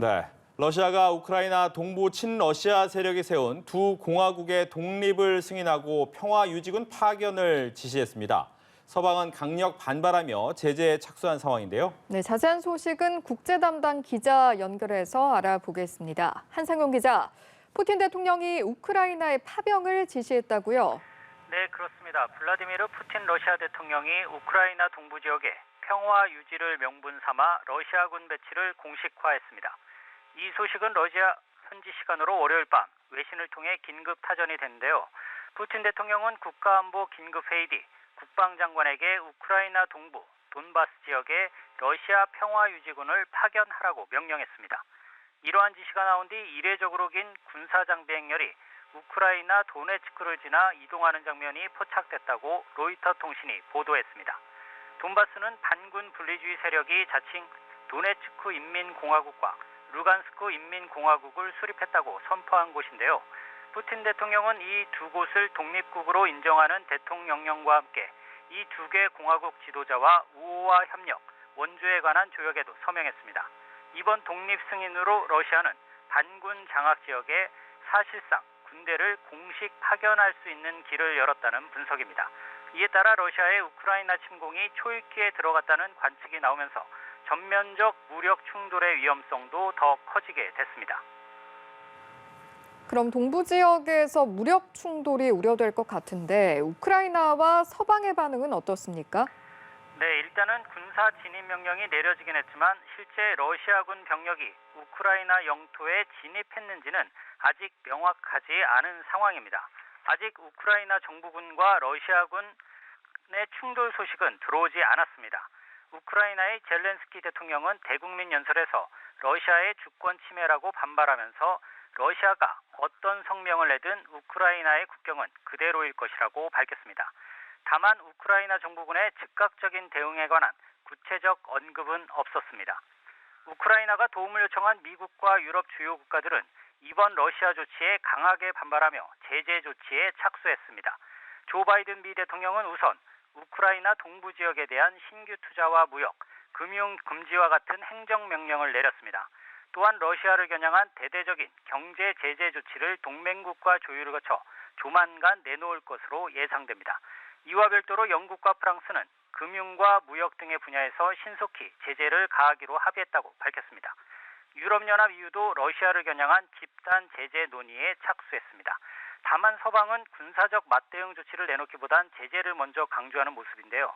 네, 러시아가 우크라이나 동부 친러시아 세력이 세운 두 공화국의 독립을 승인하고 평화 유지군 파견을 지시했습니다. 서방은 강력 반발하며 제재에 착수한 상황인데요. 네, 자세한 소식은 국제 담당 기자 연결해서 알아보겠습니다. 한상용 기자, 푸틴 대통령이 우크라이나의 파병을 지시했다고요? 네, 그렇습니다. 블라디미르 푸틴 러시아 대통령이 우크라이나 동부 지역에 평화 유지를 명분 삼아 러시아군 배치를 공식화했습니다. 이 소식은 러시아 현지 시간으로 월요일 밤 외신을 통해 긴급 타전이 됐는데요. 푸틴 대통령은 국가안보 긴급회의 뒤 국방장관에게 우크라이나 동부 돈바스 지역에 러시아 평화유지군을 파견하라고 명령했습니다. 이러한 지시가 나온 뒤 이례적으로 긴 군사장비 행렬이 우크라이나 도네츠크를 지나 이동하는 장면이 포착됐다고 로이터 통신이 보도했습니다. 돈바스는 반군 분리주의 세력이 자칭 도네츠크 인민공화국과 루간스크 인민공화국을 수립했다고 선포한 곳인데요. 푸틴 대통령은 이 두 곳을 독립국으로 인정하는 대통령령과 함께 이 두 개 공화국 지도자와 우호와 협력, 원조에 관한 조약에도 서명했습니다. 이번 독립 승인으로 러시아는 반군 장악 지역에 사실상 군대를 공식 파견할 수 있는 길을 열었다는 분석입니다. 이에 따라 러시아의 우크라이나 침공이 초읽기에 들어갔다는 관측이 나오면서 전면적 무력 충돌의 위험성도 더 커지게 됐습니다. 그럼 동부 지역에서 무력 충돌이 우려될 것 같은데 우크라이나와 서방의 반응은 어떻습니까? 네, 일단은 군사 진입 명령이 내려지긴 했지만 실제 러시아군 병력이 우크라이나 영토에 진입했는지는 아직 명확하지 않은 상황입니다. 아직 우크라이나 정부군과 러시아군의 충돌 소식은 들어오지 않았습니다. 우크라이나의 젤렌스키 대통령은 대국민 연설에서 러시아의 주권 침해라고 반발하면서 러시아가 어떤 성명을 내든 우크라이나의 국경은 그대로일 것이라고 밝혔습니다. 다만 우크라이나 정부군의 즉각적인 대응에 관한 구체적 언급은 없었습니다. 우크라이나가 도움을 요청한 미국과 유럽 주요 국가들은 이번 러시아 조치에 강하게 반발하며 제재 조치에 착수했습니다. 조 바이든 미 대통령은 우선 우크라이나 동부 지역에 대한 신규 투자와 무역, 금융 금지와 같은 행정명령을 내렸습니다. 또한 러시아를 겨냥한 대대적인 경제 제재 조치를 동맹국과 조율을 거쳐 조만간 내놓을 것으로 예상됩니다. 이와 별도로 영국과 프랑스는 금융과 무역 등의 분야에서 신속히 제재를 가하기로 합의했다고 밝혔습니다. 유럽연합 EU도 러시아를 겨냥한 집단 제재 논의에 착수했습니다. 다만 서방은 군사적 맞대응 조치를 내놓기보단 제재를 먼저 강조하는 모습인데요.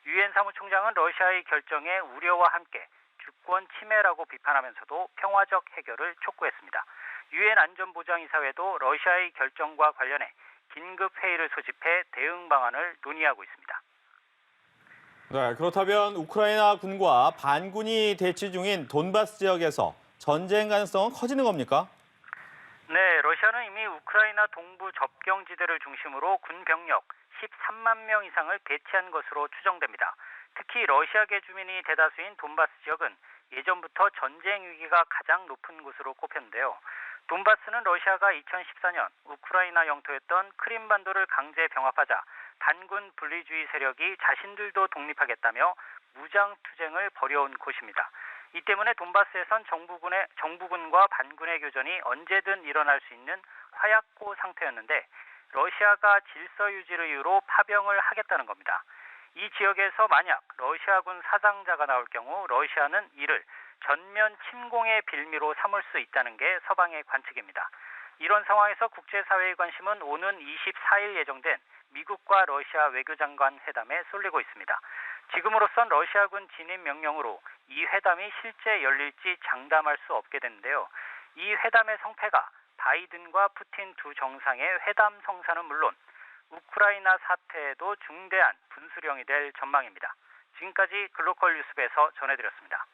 유엔 사무총장은 러시아의 결정에 우려와 함께 주권 침해라고 비판하면서도 평화적 해결을 촉구했습니다. 유엔 안전보장이사회도 러시아의 결정과 관련해 긴급 회의를 소집해 대응 방안을 논의하고 있습니다. 네, 그렇다면 우크라이나 군과 반군이 대치 중인 돈바스 지역에서 전쟁 가능성은 커지는 겁니까? 네, 러시아는 이미 우크라이나 동부 접경지대를 중심으로 군 병력 13만 명 이상을 배치한 것으로 추정됩니다. 특히 러시아계 주민이 대다수인 돈바스 지역은 예전부터 전쟁 위기가 가장 높은 곳으로 꼽혔는데요. 돈바스는 러시아가 2014년 우크라이나 영토였던 크림반도를 강제 병합하자 반군 분리주의 세력이 자신들도 독립하겠다며 무장 투쟁을 벌여온 곳입니다. 이 때문에 돈바스에선 정부군과 반군의 교전이 언제든 일어날 수 있는 화약고 상태였는데 러시아가 질서 유지를 이유로 파병을 하겠다는 겁니다. 이 지역에서 만약 러시아군 사상자가 나올 경우 러시아는 이를 전면 침공의 빌미로 삼을 수 있다는 게 서방의 관측입니다. 이런 상황에서 국제사회의 관심은 오는 24일 예정된 미국과 러시아 외교장관 회담에 쏠리고 있습니다. 지금으로선 러시아군 진입 명령으로 이 회담이 실제 열릴지 장담할 수 없게 됐는데요. 이 회담의 성패가 바이든과 푸틴 두 정상의 회담 성사는 물론 우크라이나 사태에도 중대한 분수령이 될 전망입니다. 지금까지 글로컬 뉴스에서 전해드렸습니다.